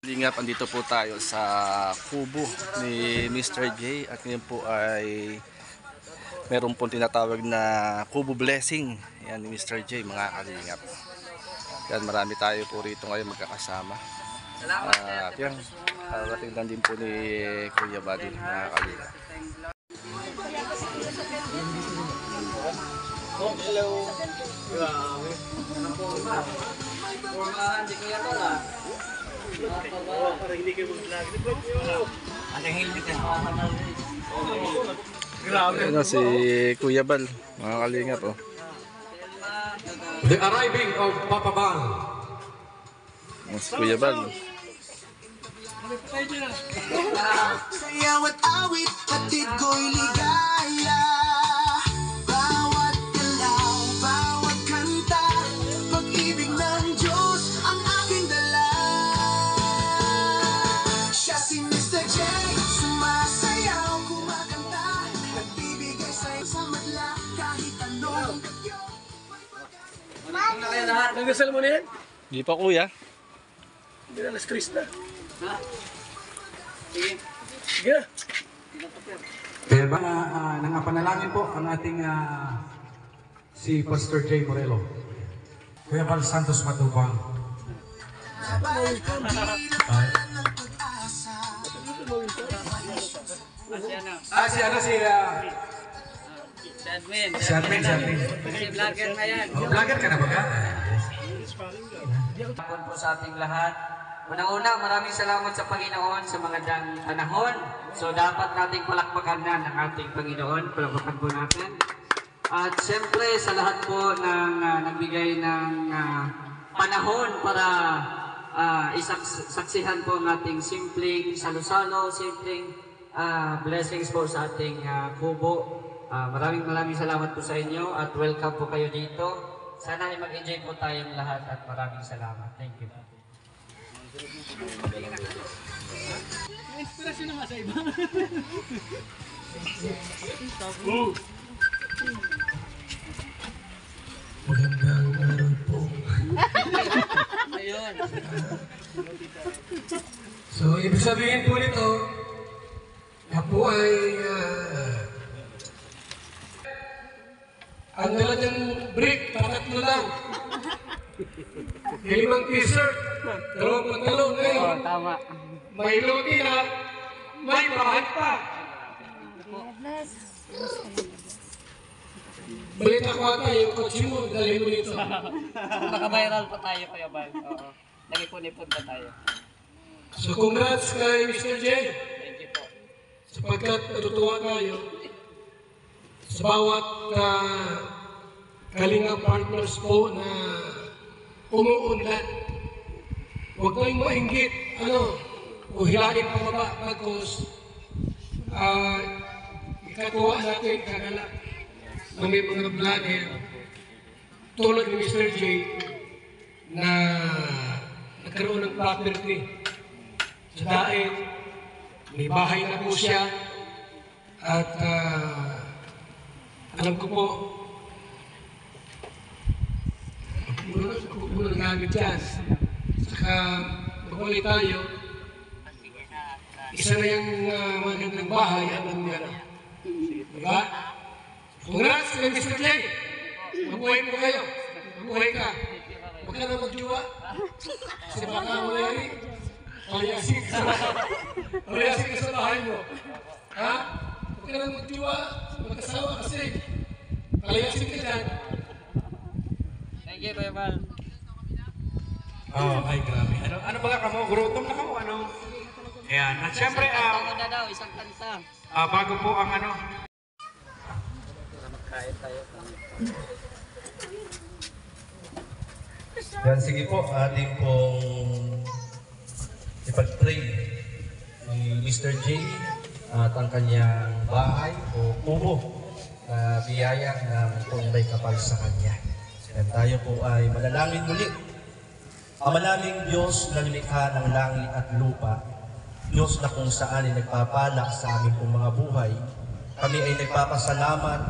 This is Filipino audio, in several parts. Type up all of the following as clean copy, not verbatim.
Lingap, andito po tayo sa kubo ni Mr. J at ngayon po ay meron pong tinatawag na kubo blessing. Yan ni Mr. J, mga kalingap. Yan, marami tayo po rito ngayon magkakasama. At yan, parating lang din po ni Kuya Buddy, mga kalingap. Oh, hello. Grabe. Ano po ba? Hindi ko yan wala. Para hindi kayo mag-vlog. Ang helmet yan. Grabe. Ayan si Kuya Bal, mga kalingap. Oh. The arriving of Papa Bang. Ayan si Kuya Bal. Sayaw at awit, hatid ko'y ligaya. Bawat galaw, bawat kanta, pag-ibig ng Diyos ang aking dala. Siya si Mr. J, sumasayaw, kumakanta, nagbibigay sa'yo sa madla, kahit anong bagyo. Ano kayo lahat? Nagdasal mo na yan? Hindi pa, Kuya. Hindi na, na-stress na. Ha? Sige. Sige na. Kaya ba nangapanalangin po ang ating si Pastor J. Morelo. Kuya Val Santos Matubang. Si Admin. Si Admin. Si vlogger na yan. Vlogger ka na ba ka? Hapon po sa ating lahat. Unang-una, maraming salamat sa Panginoon sa mga panahon. So dapat nating palakpakan na ng ating Panginoon. Palakpakan po natin. At siyempre sa lahat po ng nagbigay ng panahon para isaksihan po ang ating simpleng salo-salo, simpleng blessings po sa ating kubo. Maraming salamat po sa inyo at welcome po kayo dito. Sana ay mag-enjoy po tayong lahat at maraming salamat. Thank you. Inspirasyon naman sa iba. Magandang araw po. Ayun. So, ibig sabihin po nito, na po ay ang dala niyang brick, tatatlo lang. May 5 t-shirt, 2 pantalon ngayon. Tama. May luti na, may bahat pa. Balita ko ata yung kotse mo, dali mo dito. Naka-viral pa tayo, Kuya Bal. Oo. Nag-ipon-ipon pa tayo. So congrats kay Mr. J. Thank you po. Sapagkat natutuwa tayo sa bawat kalinga partners po na umuunlad. Huwag kayong mainggit, o hilahin pababa, bagkos ikatuwa natin kagalak na may mga vlogger tulad ni Mr. J na nagkaroon ng property sa daig, may bahay na po siya at alam ko po kung nagagad yan saka magulay tayo isa na yung magandang bahay alam niya na diba? Congrats kay Mr. J. Mabuhay mo kayo, mabuhay ka, huwag ka na magjuwa kasi baka mayari palayasin ka sa bahay mo, ha? Huwag ka na magjuwa magkasawa kasi palayasin ka dyan. Thank you, Kuya Bal. Ay grabe, ano ba ka mo? Gurutom na ka mo, Ayan, at syempre, Isang kanta daw, isang kanta. bago po ang Kain tayo. Yan, sige po, ating pong ipag-pray ni Mr. J at ang kanyang bahay o kubo na biyaya na kung may kapal sa kanya. Yan, tayo po ay manalangin muli. Amalaming Diyos na lumikha ng langit at lupa, Diyos na kung saan ay nagpapalak sa aming pong mga buhay, kami ay nagpapasalamat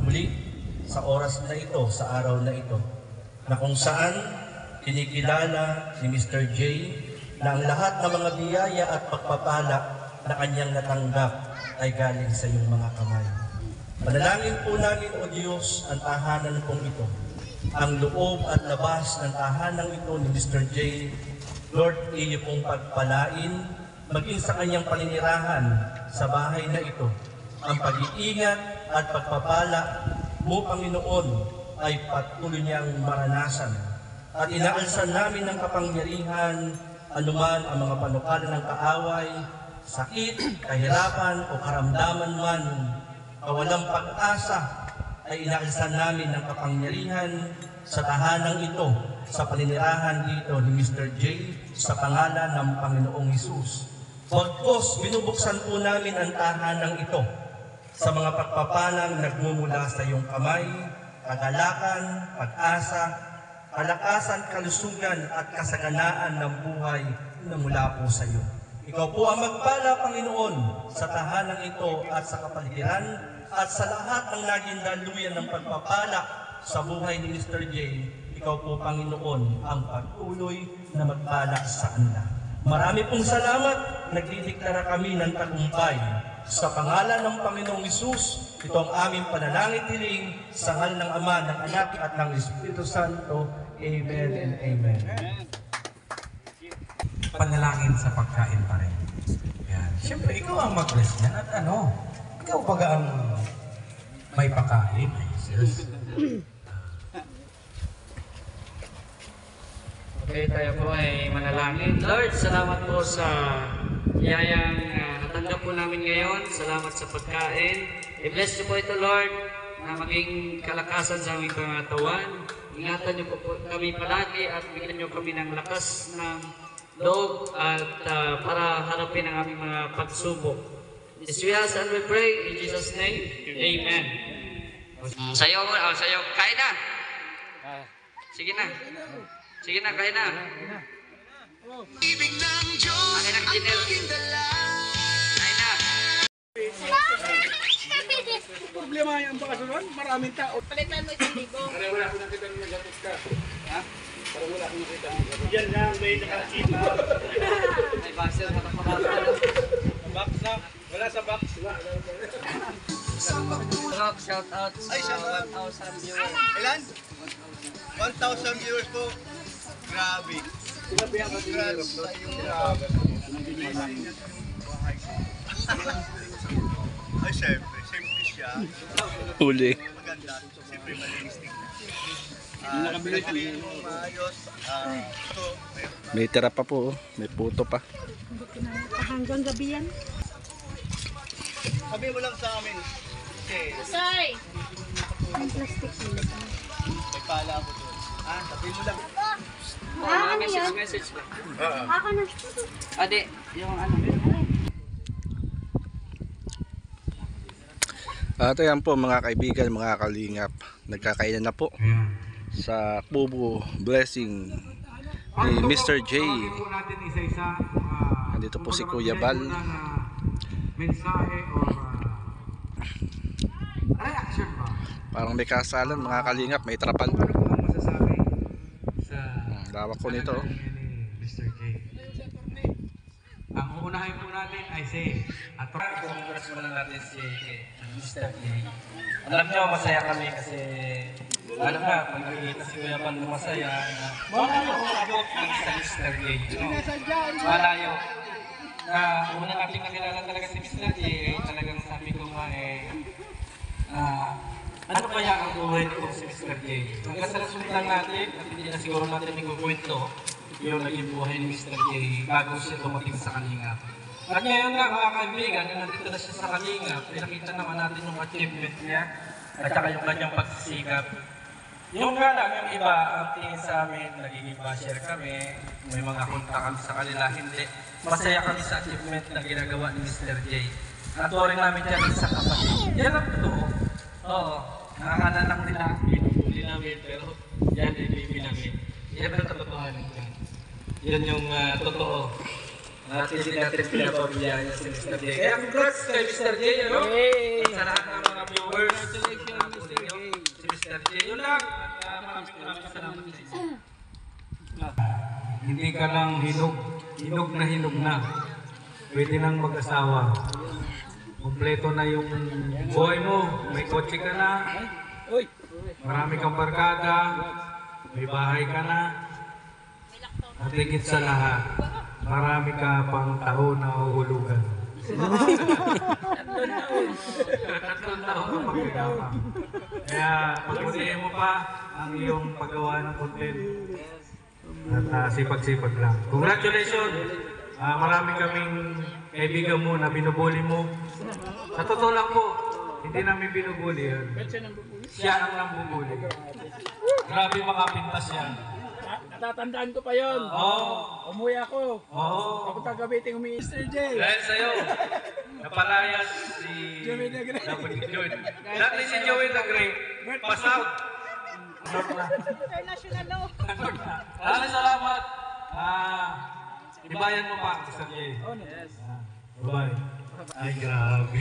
muli sa oras na ito, sa araw na ito, na kung saan kinikilala ni Mr. J na ang lahat ng mga biyaya at pagpapala na kanyang natanggap ay galing sa iyong mga kamay. Manalangin po namin, O Diyos, ang tahanan pong ito, ang loob at labas ng tahanan ito ni Mr. J. Lord, iyo pong pagpalain, maging sa kanyang paninirahan sa bahay na ito, ang pag-iingat at pagpapala mo, Panginoon, ay patuloy niyang maranasan. At inaalsan namin ng kapangyarihan anuman ang mga panukala ng kaaway, sakit, kahirapan o karamdaman man, kawalang pag-asa, ay inaalsan namin ng kapangyarihan sa tahanang ito, sa paninirahan dito ni Mr. J, sa pangalan ng Panginoong Hesus. Pagkos, binubuksan po namin ang tahanang ito sa mga pagpapalang nagmumula sa iyong kamay, kagalakan, pag-asa, kalakasan, kalusugan at kasaganaan ng buhay na mula po sa iyo. Ikaw po ang magpala, Panginoon, sa tahanang ito at sa kapaligiran at sa lahat ng naging daluyan ng pagpapala sa buhay ni Mr. J. Ikaw po, Panginoon, ang patuloy na magpala sa kanila. Marami pong salamat, nagdideklara kami ng tagumpay. Sa pangalan ng Panginoong Hesus, ito ang aming panalangin hiling sa ngalan ng Ama, ng Anak at ng Espiritu Santo. Amen and amen. Panalangin sa pagkain pa rin. Yan. Siyempre, ikaw ang mag-bless niyan at ano, ikaw baga ang may pakain. Ay, sis. Okay, tayo po ay manalangin. Lord, salamat po sa biyayang natanggap po namin ngayon. Salamat sa pagkain. I-bless niyo po ito, Lord, na maging kalakasan sa aming pangatawan. Ingatan niyo po kami palagi at bigyan niyo kami ng lakas ng loob at para harapin ang aming mga pagsubok. This we ask and we pray in Jesus' name. Amen. Sayo, kain na. Sige na. Sige na, kain na. Ibig ng Diyos Kain na, ang Kinel. aking dala. Kain na. Problema yung bakasyon, maraming tao. Palitan mo 1,000. Para wala ko nakita ng nagatot ka. Ha? Para wala ko nakita ng nagatot. Yan lang, may nakakita. Ay, Basel, matapakata. Box na. Wala sa box. Shout out Ay, shout out. 1,000 viewers. Ilan? 1,000 viewers po. Grabe. Congrats sa iyong Ay, syempre. Simple siya. Huli. Maganda. Siyempre, malinis tingnan. Pinagaliin mo maayos. Ito, meron. May tira pa po, oh. May puto pa. Hanggang gabi yan. Sabi mo lang sa amin. Kasi Say! Ang plastic nila. may pala ako doon. Sabi mo lang. Ano yan? Message ba? Ako na. Ade, yung ano. At ayan po mga kaibigan, mga kalingap. Nagkakainan na po sa Kubo Blessing ni Mr. J. Po natin isa-isa. Nandito po si Kuya Bal. Mensahe o reaction ba? Parang may kasalan mga kalingap, may trapal. Ano po ang masasabi sa Lawak ko nito. ni Mr. J? Ang uunahin po natin ay si congrats muna natin si Mr. J. Alam niyo, masaya kami kasi alam na, pag nakikita si Kuya Bal na masaya na malayo ko abot sa Mr. J. Malayo. Na una natin nakilala talaga si Mr. J, talagang sabi ko nga ano kaya ang buhay nito si Mr. J? Hanggang sa resulta natin, at hindi na siguro natin ikukwento yung naging buhay ni Mr. J bago siya dumating sa Kalingap. At ngayon nga mga kaibigan, nandito na siya sa Kalingap, pinakita naman natin yung achievement niya at saka yung kanyang pagsisikap. Yung nga lang, yung iba, ang tingin sa amin, nagiging basher kami, may mga konta kami sa kanila, hindi. Masaya kami sa achievement na ginagawa ni Mr. J. Natuwa rin namin dyan sa kapatid. Yan ang totoo. Oo, nakakananak nila, pinupuli namin, pero yan ay baby namin. Yan ang totohanan dyan. Yan yung totoo. At hindi natin pinapabiyaya si Mr. J. Kaya congrats kay Mr. J, ano? At sa lahat ng mga viewers, si Mr. J. Yun lang. Maraming salamat sa inyo. Hindi ka lang hinog hinog na. Pwede nang mag-asawa. Kompleto na yung buhay mo. May kotse ka na. Marami kang barkada. May bahay ka na. At higit sa lahat, marami ka pang taon na uhulugan. Tatlong taon na magkagama. Kaya pagpunihin mo pa ang iyong paggawa ng content. At sipag-sipag lang. Congratulations! Marami kaming kaibigan mo na binubuli mo. Sa totoo lang po, hindi namin binubuli yun. Siya ang nambubuli. Grabe makapintas yan. Natatandaan ko pa yun. Umuwi ako. Ako tagabiting umi Mr. J. Dahil sa'yo, napalayas si Joey the Great. Dati si Joey the Great, pass out. International law. Maraming salamat. Ibayan mo pa, Mr. J. Bye. Ay, grabe.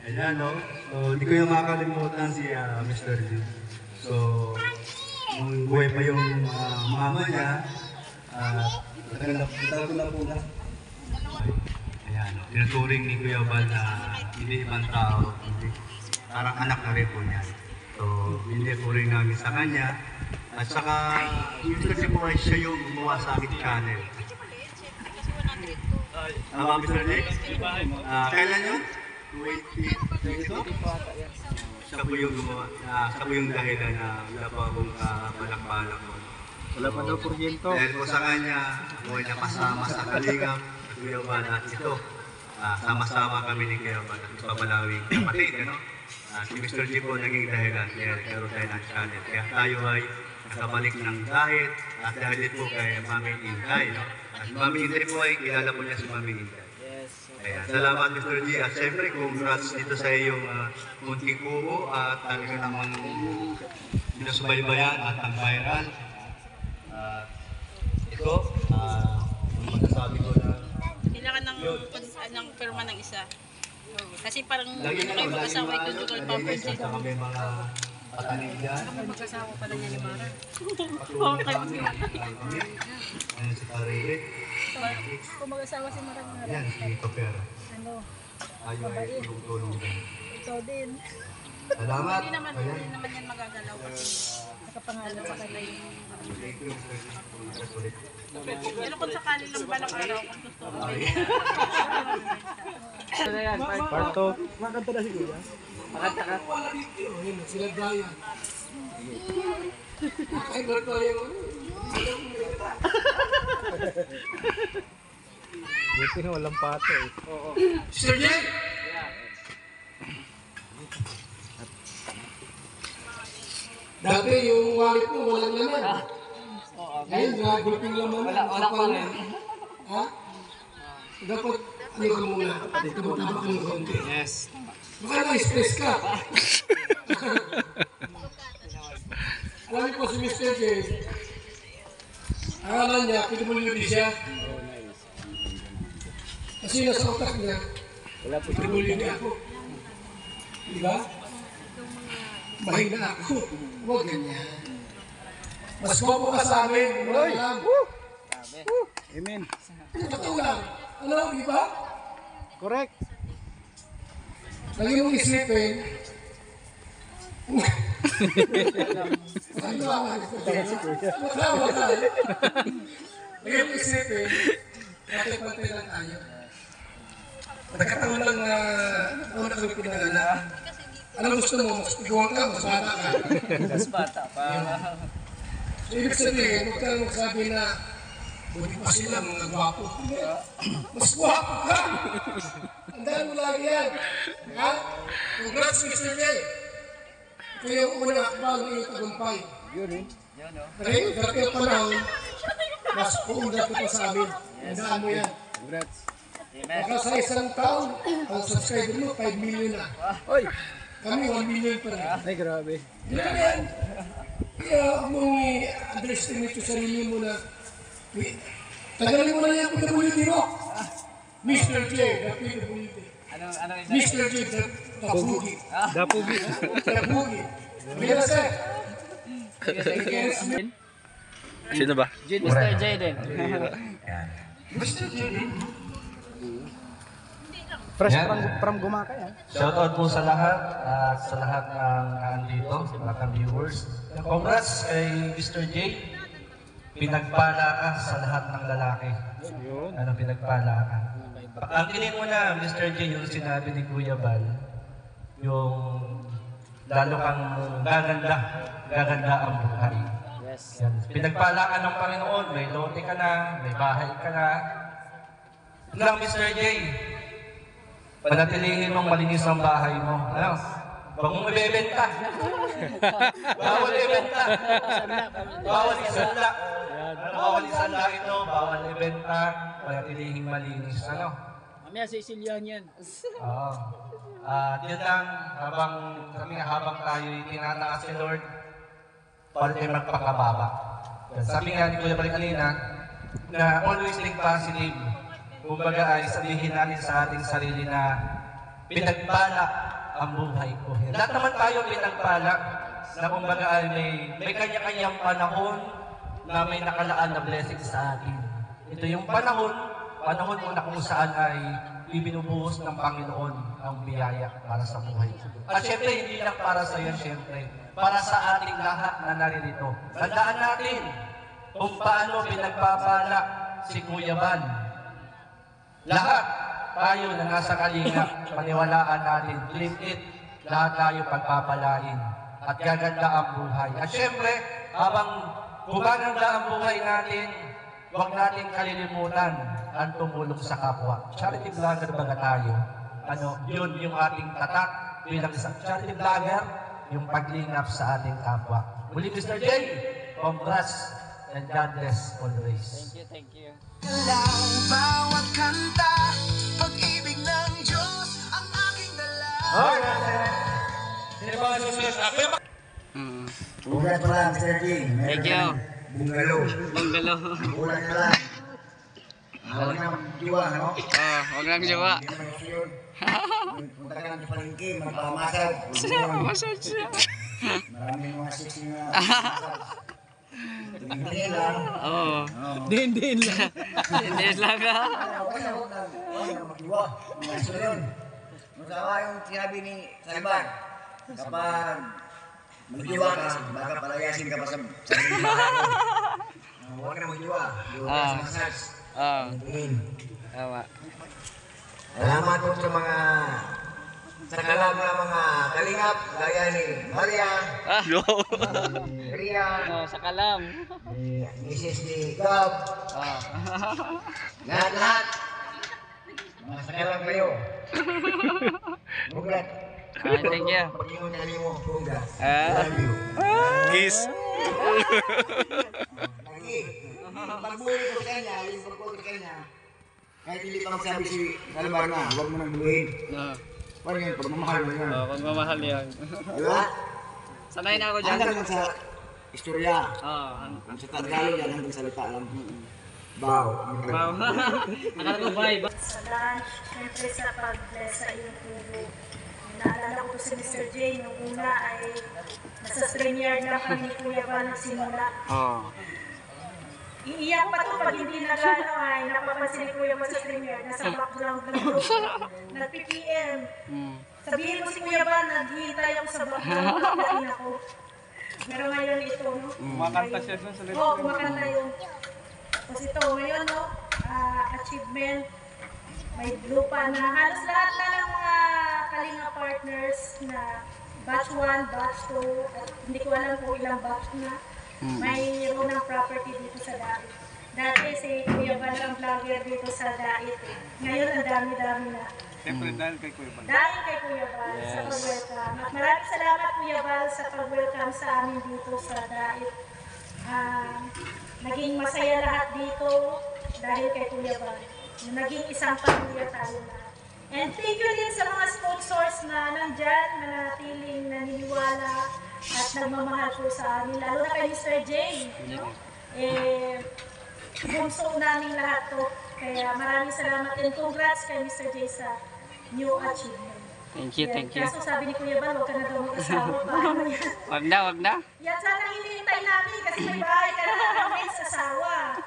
Ayan, no? So, hindi ko yung makakalimutan si Mr. G. So, nung buhay pa yung mama niya, tagal ko na po na. Ayan, no? Tinuturing ni Kuya Bal na hindi ibang tao, hindi. Parang anak na rin po niya. So, hindi po rin namin sa kanya. At saka, Mr. G po ay siya yung gumawa sa aking channel. Mr. J? Kailan yun? 2022? Siya po yung gumawa, siya po yung dahilan na wala pa akong balak-balak mo. Wala pa daw porsyento. Dahil po sa kanya, ako ay napasama sa Kalingap, Kuya Bal at ito. Sama-sama kami ni Kuya Bal at ipabalawing kapatid, ano? Si Mr. G po naging dahilan, kaya nagkaroon tayo ng channel. Kaya tayo ay nakabalik ng dahil at dahil din po kay Mami Inday, no? At Mami Inday po ay kilala po niya si Mami Inday. Ayan, salamat Mr. G. At syempre, congrats dito sa iyong munting kubo at talaga namang sinusubaybayan at nag-viral. Ito, magsasabi ko na kailangan ng pirma ng isa. Kasi parang kayo mag-asawa ito dugal pampers ito. may mga patanig dyan. Mag-asawa pala niya ni Mara. Ayan si Parilit. Kung mag-asawa si Marang Ayan si Topera. ano, Tayo ay tulong-tulong din. ikaw din. Salamat. Hindi naman Ayan. yan magagalaw kasi Nakapangalan sa kanya yung pero kung sakali lang ba ng araw kung gusto ko. Parto. Makanta na si Kuya. Makanta ka. Sila Brian. Ay, Marco yung... Buti nga walang pato eh. Mr. J! Dati yung wallet mo walang laman. Ngayon, gagulping laman. Wala pa rin. Ha? Dapat, ano ka muna? Tabak-tabak ka ng konti. Yes. Baka na-stress ka. Alam niyo po si Mr. J, akala niya, PWD siya. Kasi nasa utak niya, PWD ako. Diba? Mahina ako. Huwag ganyan. Mas guwapo ka sa amin. Wala alam. Amen. Totoo lang. Ano, di ba? Correct. Lagi mong isipin. Ano ang matawa ka. Lagi mong isipin. Pati-pati lang tayo. Nagkataon lang na una kami pinanganak. Anong gusto mo? Mas piguan ka, mas bata ka. Mas bata pa. So, ibig sabihin, huwag ka magsabi na buti pa sila mga gwapo. Mas gwapo ka! Tandaan mo lagi yan. Ha? Congrats, Mr. J. Ito yung unang akbal ng iyong tagumpay. Ngayon, dati ang panahon, mas puundat ko pa sa amin. Tandaan mo yan. Congrats. Baka sa isang taon, ang subscriber mo, 5 million na. Oy! Kami, 1 million pa rin. Ay, grabe. Hindi ka yan. Kaya huwag mong i-underestimate yung sarili mo na tagalin mo na yan kung PWD mo. Mr. J, the PWD. Ano Mr. J, the Tapugi. Dapugi. Tapugi. Bila sir. Sino ba? Mr. J din. Fresh from Gumaka yan. Shoutout po sa lahat at sa lahat ng nandito, sa mga viewers. Congrats kay Mr. J. Pinagpala ka sa lahat ng lalaki. Ano pinagpala ka? Angkinin mo na, Mr. J, yung sinabi ni Kuya Bal, yung lalo kang gaganda ang buhay. Yan. Pinagpala ka ng Panginoon, may lote ka na, may bahay ka na. Lang, Mr. J, panatilihin mong malinis ang bahay mo. Ano? Huwag mong ibebenta. Bawal ibenta. Bawal isanla. Bawal isanla ito. Bawal ibenta. Panatilihin malinis. Ano? Mamaya sisilyahan yan. Oo. At yun lang, habang tayo tinataas si Lord, para tayo magpakababa. Sabi nga ni Kuya Bal kanina, na always think positive. Kumbaga ay sabihin natin sa ating sarili na pinagpala ang buhay ko. Lahat naman tayo pinagpala na kumbaga ay may kanya-kanyang panahon na may nakalaan na blessing sa atin. Ito yung panahon mo na kung saan ay ibinubuhos ng Panginoon ang biyaya para sa buhay ko. At syempre, hindi lang para sa iyo, syempre, para sa ating lahat na naririto. Tandaan natin kung paano pinagpapala si Kuya Bal. Lahat tayo na nasa Kalingap, paniwalaan natin, claim it, lahat tayo pagpapalain at gaganda ang buhay. At syempre, habang gumaganda ang buhay natin, huwag natin kalilimutan ang tumulong sa kapwa. Charity vlogger baga tayo. Yun yung ating tatak bilang isang charity vlogger, yung paglingap sa ating kapwa. Muli, Mr. J, congrats and God bless always. Thank you. Lang bawat kanta, pag-ibig ng Diyos ang aking dala. Sino ba ang susunod? Ako yung Ugat pa lang, Mr. King. Thank you. Bungalow. Ulan na lang. Huwag na magdiwa, no? Huwag lang jowa. Hindi naman susunod. Punta ka lang sa palengke, magpamasag. Massage siya. Maraming mga sexy na masag. Hindi lang. Oo. Din lang. Hindi lang ha. Huwag na magdiwa. Mga sunod. Masawa yung sinabi ni Salman. Kapag magdiwa ka, baka palayasin ka pa sa bahay mo. Huwag na magdiwa. Huwag na sa massage. Tama. Salamat po sa mga sakalam na mga kalingap gaya ni Maria, Maria, Sa kalam. Mrs. ni Gab, lahat-lahat. Mga sakalam kayo. Bugat. Thank you. Pag-ingon namin mo, bugat. Ah. Love you. Kiss. Lagi. Pag-buhay ko sa kanya, yung pag-buhay ko sa kanya, kahit hindi pa magsabi si Salman na, huwag mo nang buhin. Paano yun? Pagmamahal mo yun. Pagmamahal yan. Diba? Sanay na ako dyan. Hanggang lang sa istorya. Ang sa Tagalog yan, hanggang salita lang. Bow. Akala ko bye. Sa lunch, syempre sa pag-bless sa iyong tubo. Naalala ko si Mr. J, nung una ay nasa StreamYard lang kami Kuya Bal nagsimula. Iiyak pa to pag hindi nag-ano ay napapansin ni Kuya Bal sa StreamYard, nasa background ng group. Nag-PPM. Sabihin mo si Kuya Bal, naghihintay ako sa background, nagdating ako. Pero ngayon ito, no? Kumakanta siya sa salita. Oo, kumakanta yun. Tapos ito, ngayon, no? Achievement. May blue pa na halos lahat na ng mga Kalinga partners na batch 1, batch 2, at hindi ko alam kung ilang batch na. Mayroon ng property dito sa Dait. Dati si Kuya Bal ang vlogger dito sa Dait. Ngayon ang dami-dami na. Siyempre dahil kay Kuya Bal. Dahil kay Kuya Bal sa pag-welcome. At maraming salamat Kuya Bal sa pag-welcome sa amin dito sa Dait. Naging masaya lahat dito dahil kay Kuya Bal. Naging isang pamilya tayo lahat. And thank you din sa mga sponsors na nandyan, na natiling naniniwala at nagmamahal po sa amin. Lalo na kay Mr. J. Bunso namin lahat to. Kaya maraming salamat and congrats kay Mr. J sa new achievement. Thank you. Kaso sabi ni Kuya Bal, huwag ka na daw mag-asawa. Paano yan? Wag na. Yan sana hinihintay namin kasi may bahay ka na namin sa asawa.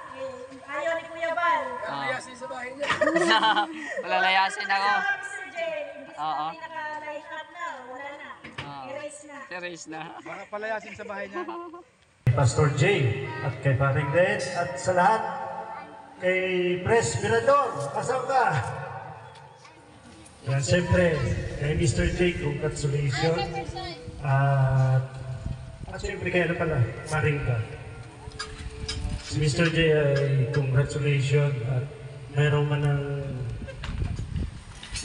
Ayaw ni Kuya Bal. Palalayasin ako. Mr. J, Oo. naka-line up na, wala na. Erase na. Erase na. Baka palayasin sa bahay niya. Pastor Jay at kay Paring Red at sa lahat kay Pres Mirador, kasama ka. Yan, siyempre, kay Mr. J, congratulations. At siyempre kay ano pala, Maringka. Si Mr. J ay congratulations at mayroon man ng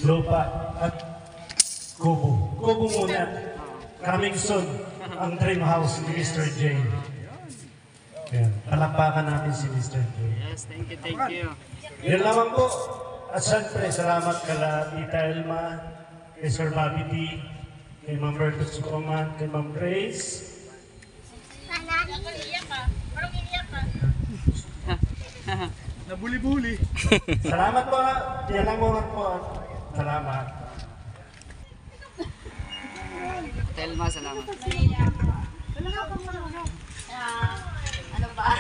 lupa at kubo. Kubo muna. Coming soon, ang dream house ni Mr. J. Yan, palakpakan natin si Mr. J. Yes, thank you, thank you. Yan lamang po. At siyempre, salamat kala Tita Elma, kay Sir Bobby T, kay Ma'am Bertus Sukoman, kay Ma'am Grace. Iiyak ka. Parang iiyak ka. Nabuli-buli. Salamat po. Yan lang muna po. Salamat. Telma, salamat. Ano ba?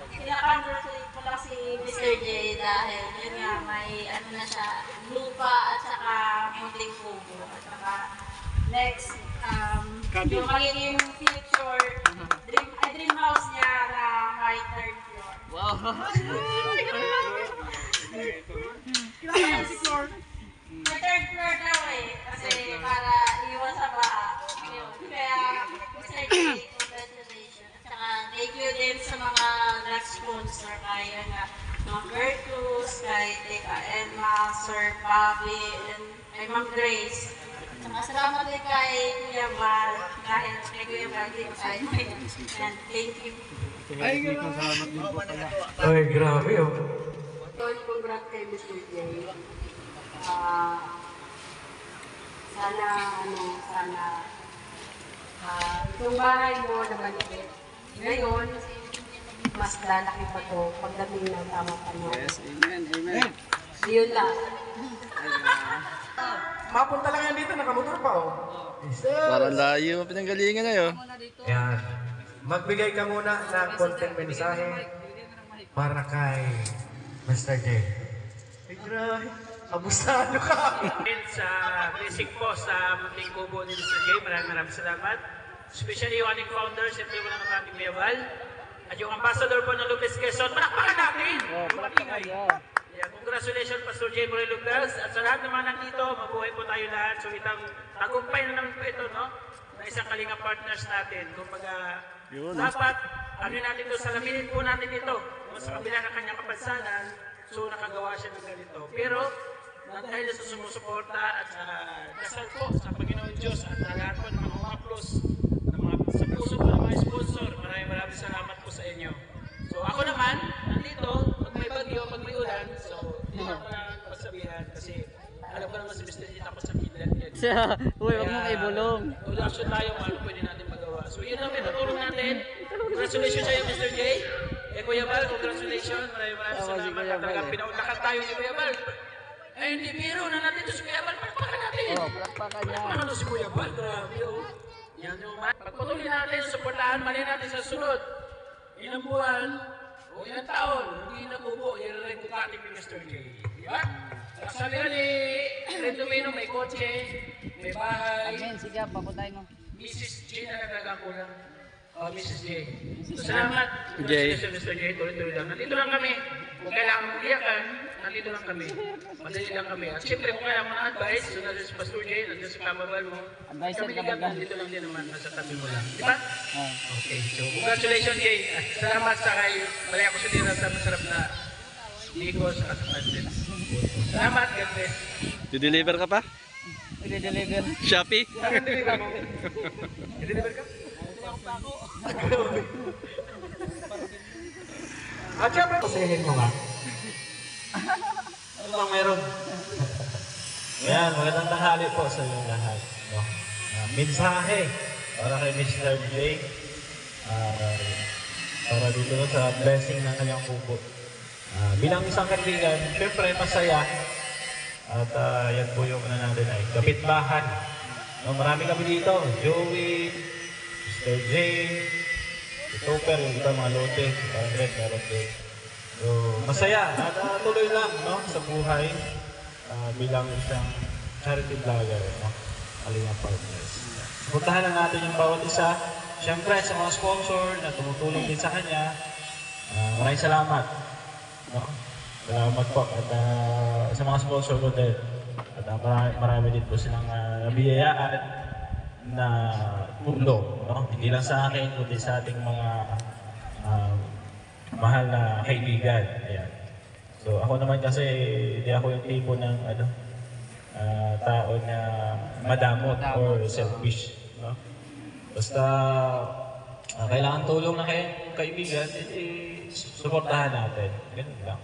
Kina-congratulate ko lang si Mr. J dahil yun nga may ano na siya, lupa at saka munting kubo. At saka next, yung magiging future dream house niya na may third floor. Wow. May third floor daw eh, kasi para iwan sa baha. Yun. Kaya Mr. J, congratulations. At saka thank you din sa mga nag-sponsor kaya nga Ma'am Bertus, kay Tita Emma, Sir Bobby, and kay Ma'am Grace. At saka salamat din kay Kuya Val, dahil kay Kuya Val din tayo. And thank you. Ay, grabe oh. Congrats kay Mr. J. Sana itong bahay mo na maliit. Ngayon, mas lalaki pa to pagdating ng tamang panahon. Yes, amen, amen. Yun lang. Mapunta lang yan dito, nakamotor pa oh. Parang layo ang pinanggalingan na yun. Yan. Magbigay ka muna ng konting mensahe para kay Mr. J. Ay, grabe. Abusado ka. Sa blessing po sa munting kubo ni Mr. J, maraming salamat. Especially yung ating founder, siyempre wala ng ating Mayabal. At yung ambassador po ng Lucas Quezon, palakpakan natin! Yeah, congratulations Pastor J. Morel Lucas. At sa lahat naman nandito, mabuhay po tayo lahat. So itang tagumpay na naman po ito, no? Na isang kalinga partners natin. Kumbaga, dapat, ano natin ito, salaminin po natin ito. Sa kabila ng kanyang kapansanan, so nakagawa siya ng ganito. Pero, dahil sa sumusuporta at sa dasal po sa Panginoon Diyos at lahat po ng mga umaplos, sa puso po ng mga sponsor, maraming salamat po sa inyo. So ako naman, nandito, pag may bagyo, pag may ulan, so hindi ko na pagsabihan kasi alam ko naman si Mr. J tapos sa kidlat yan. Uy, wag mo kayo bulong. Production tayo kung ano pwede natin magawa. So yun ang pinatulong natin. Congratulations sa iyo Mr. J. Kuya Bal, congratulations. Maraming salamat. Talagang pinaunlakan tayo ni Kuya Bal. Eh, hindi biro na natin ito si Kuya Bal. Palakpakan natin. Palakpakan niya. Palakpakan si Kuya Bal. Grabe, oh. Yan yung pagpatuloy natin, supportahan mali natin sa sunod. Ilang buwan, o ilang taon, hindi na kubo, i-rent ko natin ni Mr. J. Di ba? Sabi nga ni Red Domino, may kotse, may bahay. Amen, sige, papuntahin mo. Mrs. J na nagdagang ko lang. Mrs. J. So, salamat. Jay. Mr. J, tuloy-tuloy lang. Nandito lang kami. Kung kailangan mong iyakan, nandito lang kami. Madali lang kami. At siyempre, kung kailangan mo na advice, so nandito si Pastor J, nandito si Kamabal mo. Advisor kami ka ligat, ba? nandito lang din naman, nasa tabi mo lang. Di ba? Okay. So, congratulations, Jay. At salamat sa kay Maria Cosinera sa masarap na Nikos at Pancit. Salamat, God bless. Di-deliver ka pa? I-deliver. Shopee? I-deliver ka? At syempre, pasahin mo nga. Ano bang meron? Ayan, magandang tanghali po sa inyong lahat. No? Mensahe para kay Mr. J. Para dito sa blessing ng kanyang kubo. Bilang isang kaibigan, syempre masaya. At yan po yung natin ay kapitbahan. No, marami kami dito. Joey, Mr. J, si Topper, yung iba mga lote, si Andres, meron din. So, masaya. Tuloy lang, no? Sa buhay. Bilang isang charity vlogger, no? Kalinga Partners. Puntahan lang natin yung bawat isa. Siyempre, sa mga sponsor na tumutulong din sa kanya, maraming salamat. No? Salamat po. At sa mga sponsor ko din. At marami din po silang nabiyayaan na tulong. No? Hindi lang sa akin, kundi sa ating mga mahal na kaibigan. Ayan. So ako naman kasi, hindi ako yung tipo ng tao na madamot or selfish. No? Basta kailangan tulong na kaibigan, suportahan natin. Ganun lang.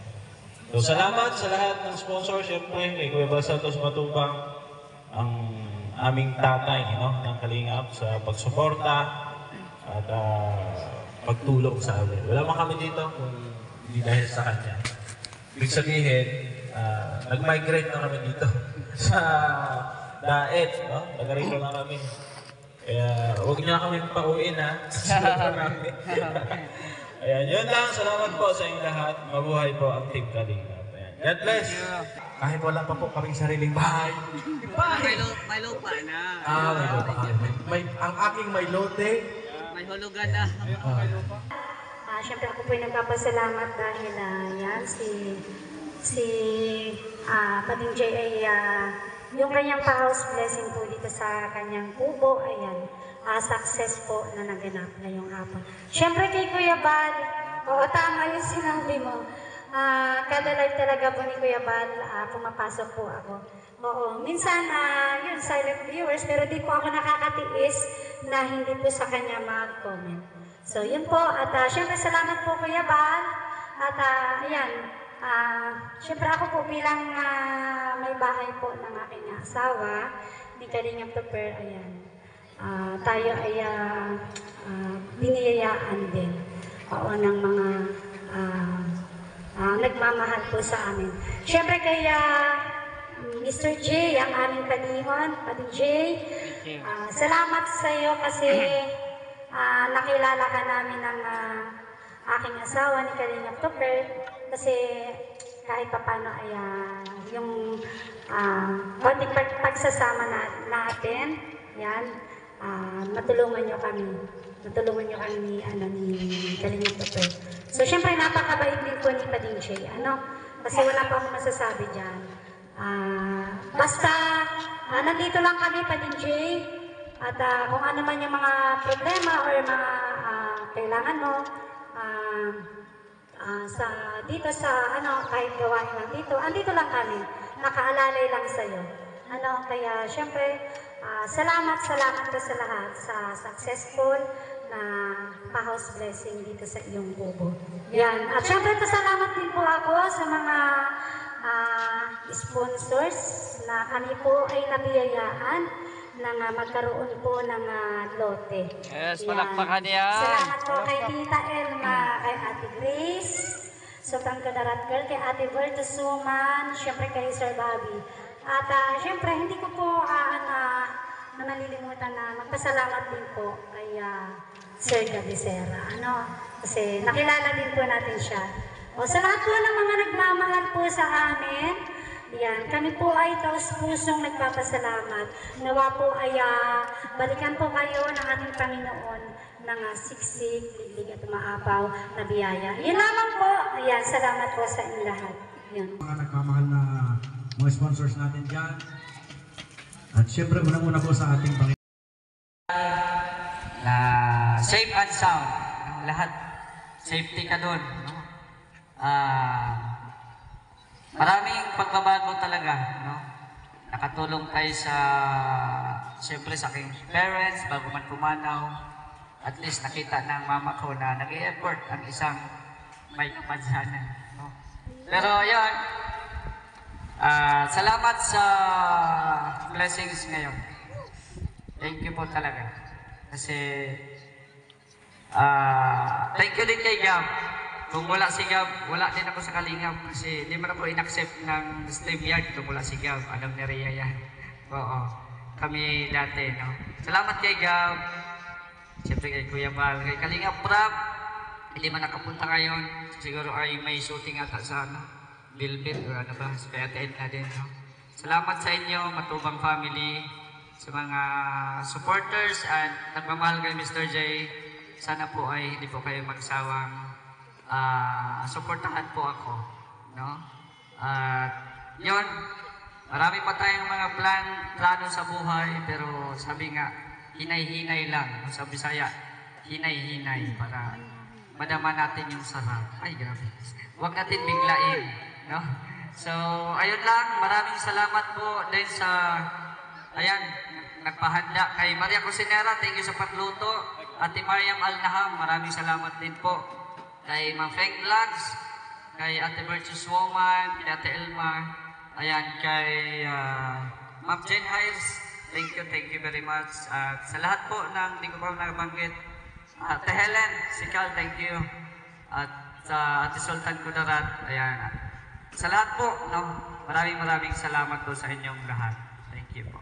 So salamat sa lahat ng sponsor, siyempre kay Kuya Bal Santos Matubang, ang aming tatay, no, ng Kalingap sa pagsuporta at pagtulong sa amin. Wala man kami dito kung hindi dahil sa kanya. Ibig sabihin, nag-migrate na kami dito sa Daet, no? Nag-rito na kami. Kaya huwag niyo na kami pauwiin, ha? Ayan, yun lang. Salamat po sa inyong lahat. Mabuhay po ang Team Kalingap. Ayan. God bless! Kahit wala pa po kaming sariling bahay. May lupa na. May lupa kami. Ang aking may lote. May hulugan na. Siyempre ako po nagpapasalamat dahil yan, si Pading J ay yung kanyang pa-house blessing po dito sa kanyang kubo, ayan, success po na naganap ngayong hapon. Siyempre kay Kuya Bal, oo, tama yung sinabi mo. Kada live talaga po ni Kuya Bal, pumapasok po ako. Oo, minsan, yun, silent viewers, pero di po ako nakakatiis na hindi po sa kanya mag-comment. So, yun po. At syempre, salamat po Kuya Bal. At ayan, syempre ako po bilang may bahay po ng aking asawa, ni Kalingap Tupper, ayan. Tayo ay biniyayaan din ng mga nagmamahal po sa amin. Syempre kaya Mr. J, ang aming kanihon, Pading J, salamat sa iyo kasi nakilala ka namin ng aking asawa ni Kalingap Tupper kasi kahit papano ay yung konting pagsasama natin, yan, matulungan nyo kami. Matulungan nyo kami ni Kalingap Tupper. So, syempre, napakabait din po ni Pading J. Kasi wala pa akong masasabi dyan. Basta, nandito lang kami, Pading J. At kung ano man yung mga problema or mga kailangan mo, dito sa, kahit gawain lang dito, andito lang kami. Nakaalalay lang sa'yo. Kaya, syempre, salamat po sa lahat sa successful na pa-house blessing dito sa iyong bubo. Yan. At syempre, pasalamat din po ako sa mga sponsors na kami po ay nabiyayaan na magkaroon po ng lote. Yes, palakpakan yan. Salamat po kay Tita Elma, kay Ate Grace, Sultan Kadarat Girl, kay Ate Berto Suman, syempre kay Sir Bobby. At syempre, hindi ko po nalilimutan na magpasalamat din po kay Sir Gabicera. Kasi nakilala din po natin siya. Sa lahat po ng mga nagmamahal po sa amin, yan, kami po ay taus-pusong nagpapasalamat. Nawa po ay balikan po kayo ng ating Panginoon ng siksik, liglig at maapaw na biyaya. Yun lamang po. Ayan, salamat po sa inyo lahat. Yan. Mga nagmamahal na mga sponsors natin dyan. At syempre, unang-una po sa ating Panginoon. Na safe and sound. Lahat. Safety ka doon. Maraming pagbabago talaga. Nakatulong tayo siyempre sa aking parents bago man pumanaw. At least nakita ng mama ko na nag-i-effort ang isang may kapansanan. Pero yun, salamat sa blessings ngayon. Thank you po talaga. Kasi, thank you din kay Gab. Kung wala si Gab, wala din ako sa Kalingap. Kasi hindi man ako in-accept ng StreamYard kung wala si Gab. Alam ni Rhea yan. Oo. Kami dati, Salamat kay Gab. Siyempre kay Kuya Bal. Kay Kalingap Prab. hindi man nakapunta ngayon, siguro ay may shooting ata sa Bilbil o ano ba, kaya attend na din. No? Salamat sa inyo, Matubang family, sa mga supporters at nagmamahal kay Mr. J. Sana po ay hindi po kayo magsawang suportahan po ako. No? At yun, marami pa tayong mga plano sa buhay, pero sabi nga, hinay-hinay lang. Sa Bisaya, hinay-hinay para madama natin yung sarap. Ay, grabe. Huwag natin biglain. No? So, ayun lang. Maraming salamat po din sa, ayan, nagpahanda kay Maria Cosinera. Thank you sa patluto. Ate Mariam Alnaham, maraming salamat din po. Kay Ma'am Feng Vlogs, kay Ate Virtuous Woman, kay Ate Elma, ayan, kay Ma'am Jen Hires, thank you very much. At sa lahat po ng hindi ko pa nabanggit, Ate Helen Sikal, thank you. At sa Ate Sultan Kudarat, ayan. Sa lahat po, no, maraming salamat po sa inyong lahat. Thank you po.